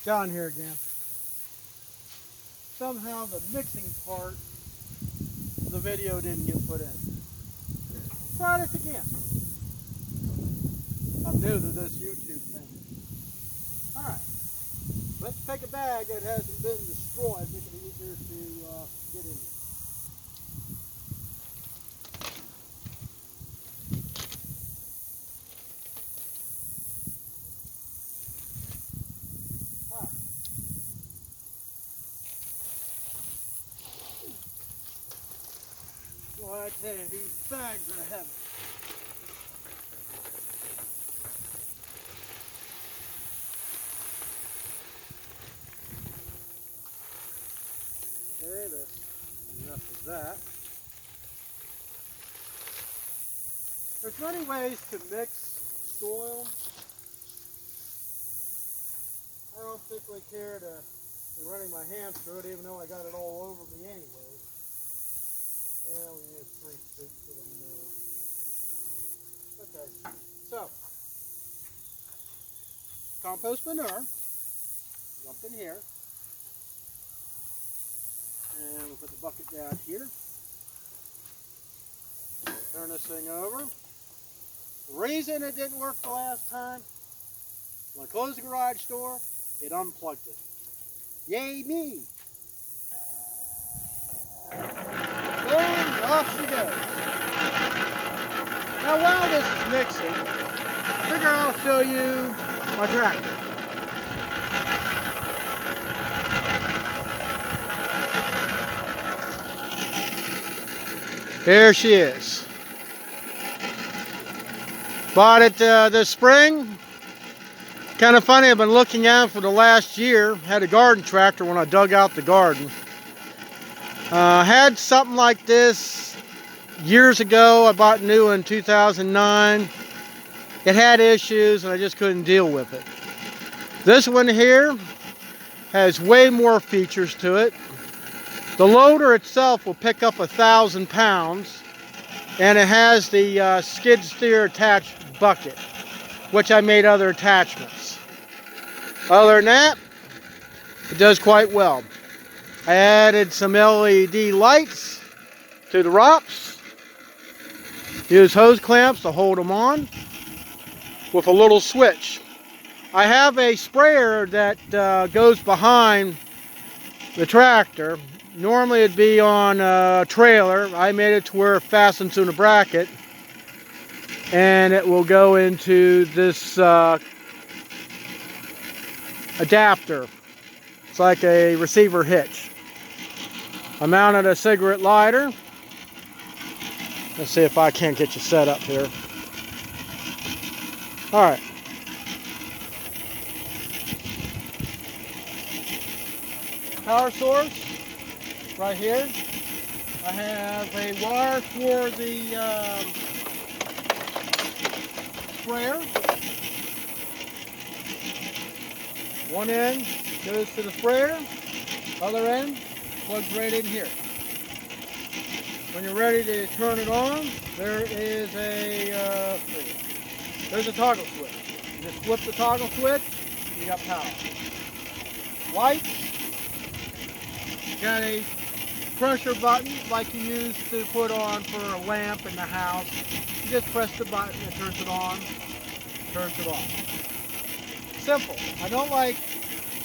John here again. Somehow the mixing part of the video didn't get put in. Try this again. I'm new to this YouTube thing. Alright, let's take a bag that hasn't been destroyed, make it easier to get in there. Well, I tell you, these bags are heavy. Okay, that's enough of that. There's many ways to mix soil. I don't particularly care to be running my hands through it, even though I got it all over me anyways. Well, we use 3 scoops of manure. Okay, so compost manure. Dump in here, and we'll put the bucket down here. Turn this thing over. The reason it didn't work the last time, when I closed the garage door, it unplugged it. Yay me! And off she goes. Now while this is mixing, I figure I'll show you my tractor. Here she is. Bought it this spring. Kind of funny, I've been looking at it for the last year. Had a garden tractor when I dug out the garden. Had something like this years ago. I bought new in 2009. It had issues and I just couldn't deal with it. This one here has way more features to it. The loader itself will pick up 1,000 pounds, and it has the skid steer attached bucket, which I made other attachments. Other than that, it does quite well. I added some LED lights to the ROPS. Use hose clamps to hold them on with a little switch. I have a sprayer that goes behind the tractor. Normally it'd be on a trailer. I made it to where it fastens in a bracket, and it will go into this adapter. It's like a receiver hitch. I mounted a cigarette lighter. Let's see if I can't get you set up here. Alright. Power source right here. I have a wire for the sprayer. One end goes to the sprayer, other end plugs right in here. When you're ready to turn it on, there is there's a toggle switch. You just flip the toggle switch, and you got power. Lights, got a pressure button like you use to put on for a lamp in the house. You just press the button, it turns it on, turns it off. Simple. I don't like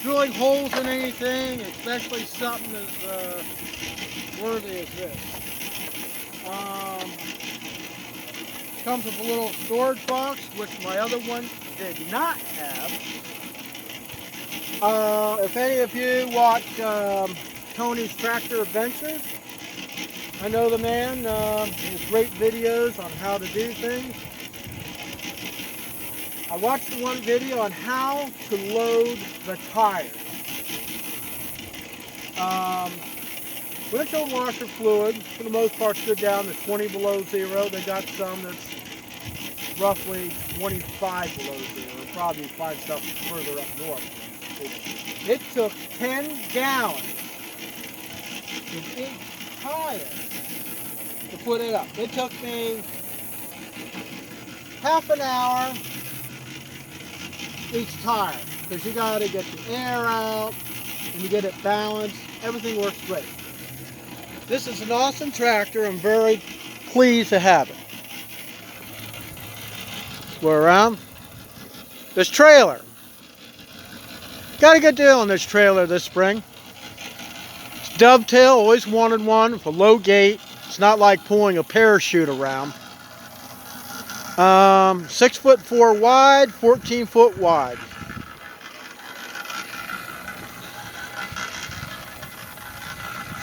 drilling holes in anything, especially something as worthy as this. Comes with a little storage box, which my other one did not have. If any of you watch Tony's Tractor Adventures, I know the man. He has great videos on how to do things. I watched the one video on how to load the tires. Windshield washer fluid, for the most part, stood down to 20 below zero. They got some that's roughly 25 below zero, probably find stuff further up north. It took 10 gallons of each tire to put it up. It took me half an hour each tire, because you got to get the air out and you get it balanced. Everything works great. This is an awesome tractor. I'm very pleased to have it. Go around. This trailer. Got a good deal on this trailer this spring. It's dovetail, always wanted one with a low gate. It's not like pulling a parachute around. 6'4" wide, 14 foot wide.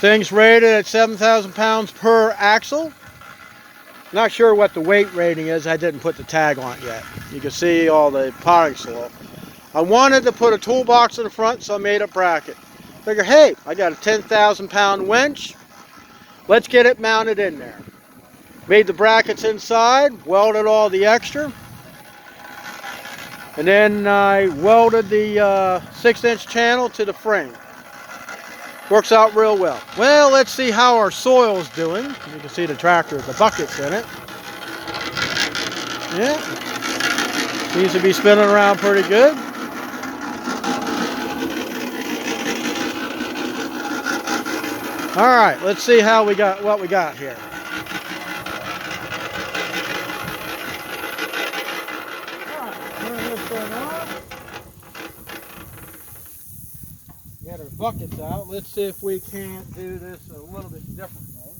Thing's rated at 7,000 pounds per axle. Not sure what the weight rating is. I didn't put the tag on it yet. You can see all the potting soil. I wanted to put a toolbox in the front, so I made a bracket. Figure, hey, I got a 10,000 pound winch. Let's get it mounted in there. Made the brackets inside, welded all the extra. And then I welded the 6-inch channel to the frame. Works out real well. Well, let's see how our soil's doing. You can see the tractor, the bucket's in it. Yeah. Seems to be spinning around pretty good. All right, let's see how we got what we got here. All right, turn this thing on. Get our buckets out. Let's see if we can't do this a little bit differently.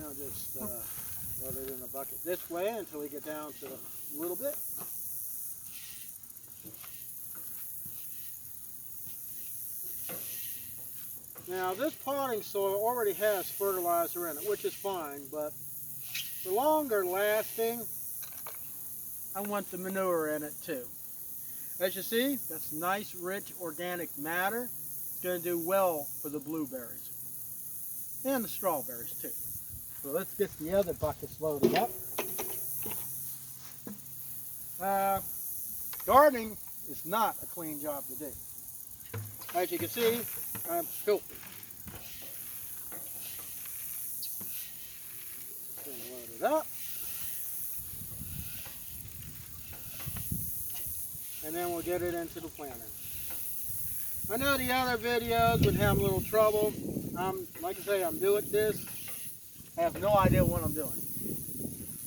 I'll just load it in the bucket this way until we get down to a little bit. Now this potting soil already has fertilizer in it, which is fine, but for longer lasting, I want the manure in it too. As you see, that's nice, rich, organic matter. It's going to do well for the blueberries and the strawberries too. So let's get the other buckets loaded up. Gardening is not a clean job to do. As you can see, I'm filthy. Load it up. And then we'll get it into the planter. I know the other videos would have a little trouble. Like I say, I'm new at this. I have no idea what I'm doing.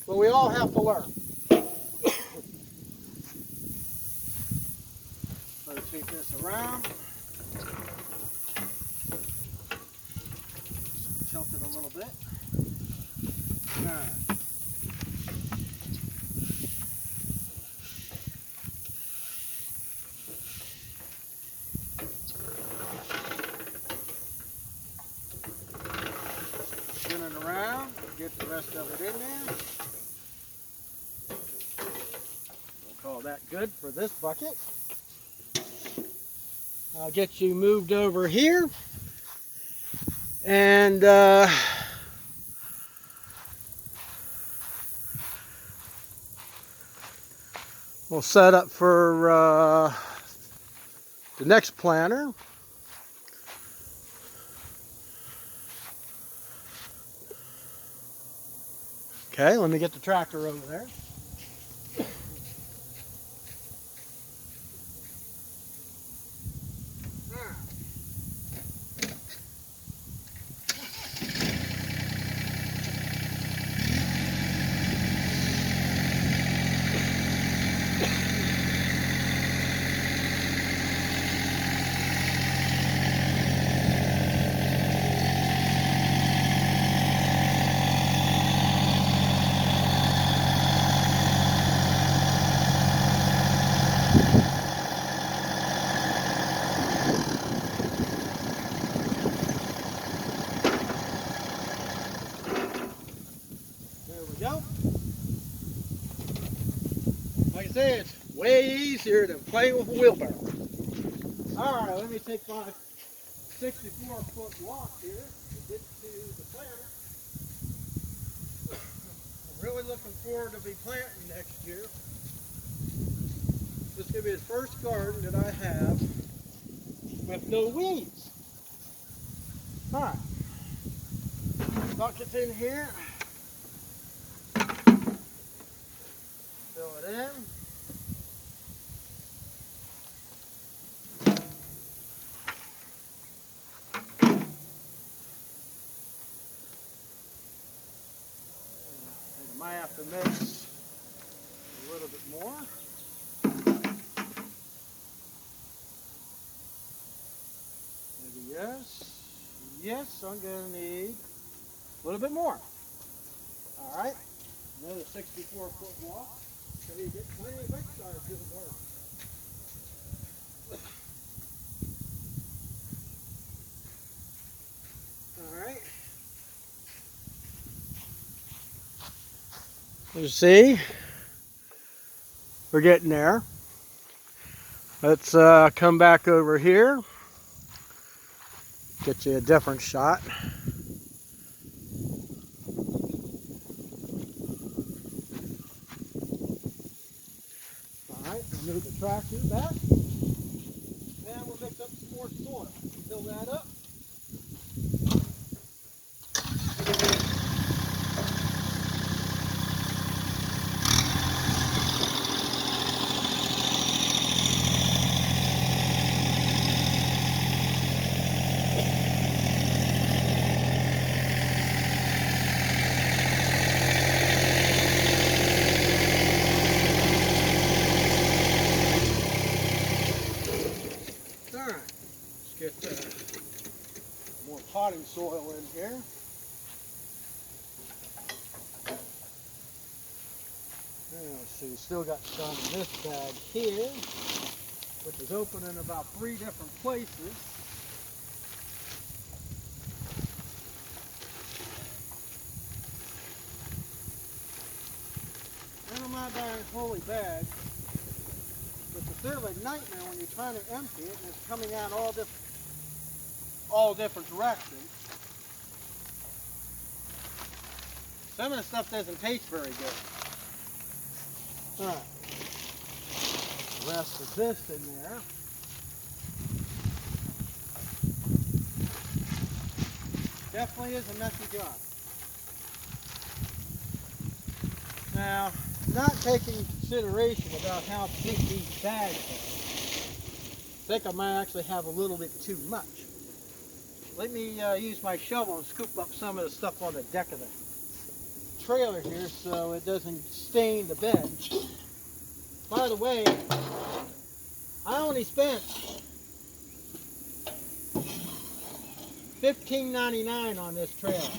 But we all have to learn. Rotate this around. Tilt it a little bit. All right. Spin it around, get the rest of it in there. We'll call that good for this bucket. I'll get you moved over here. And we'll set up for the next planter. Okay, let me get the tractor over there. Go. Like I say, it's way easier than playing with a wheelbarrow. All right, let me take my 64-foot walk here to get to the planter. I'm really looking forward to be planting next year. This is going to be the first garden that I have with no weeds. All right, buckets in here. Fill that in. I might have to mix a little bit more. Maybe yes. Yes, I'm going to need a little bit more. All right. Another 64-foot walk. So you get plenty of exercise to the garden. All right. You see, we're getting there. Let's come back over here. Get you a different shot. All right, we'll move the tractor back. Now we'll mix up some more soil. Fill that up. All right, let's get more potting soil in here. Let's see, still got some in this bag here, which is open in about 3 different places. And I'm not buying a wholly bag. It's a bit of a nightmare when you're trying to empty it and it's coming out all different directions. Some of the stuff doesn't taste very good. All right, the rest of this in there. Definitely is a messy job. Now, not taking consideration about how big these bags are, I think I might actually have a little bit too much. Let me use my shovel and scoop up some of the stuff on the deck of the trailer here so it doesn't stain the bed. By the way, I only spent $15.99 on this trailer.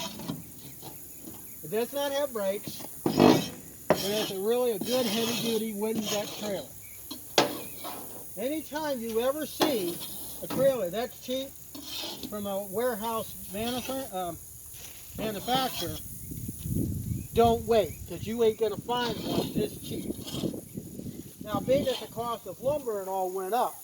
It does not have brakes, but it's really a good heavy-duty wooden deck trailer. Anytime you ever see a trailer that's cheap from a warehouse manufacturer, don't wait, because you ain't going to find one this cheap. Now, being that the cost of lumber and all went up,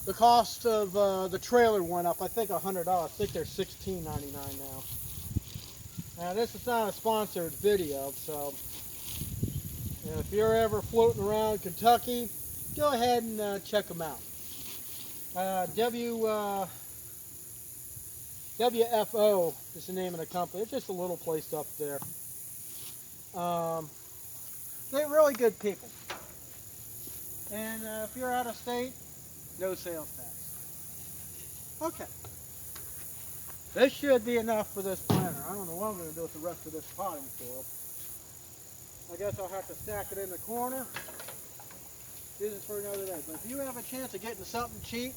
the cost of the trailer went up, I think $100. I think they're $16.99 now. Now, this is not a sponsored video, so if you're ever floating around Kentucky, go ahead and check them out. WFO is the name of the company. It's just a little place up there. They're really good people. And if you're out of state, no sales tax. Okay. This should be enough for this planter. I don't know what I'm going to do with the rest of this potting soil. I guess I'll have to stack it in the corner. This is for another day. But if you have a chance of getting something cheap,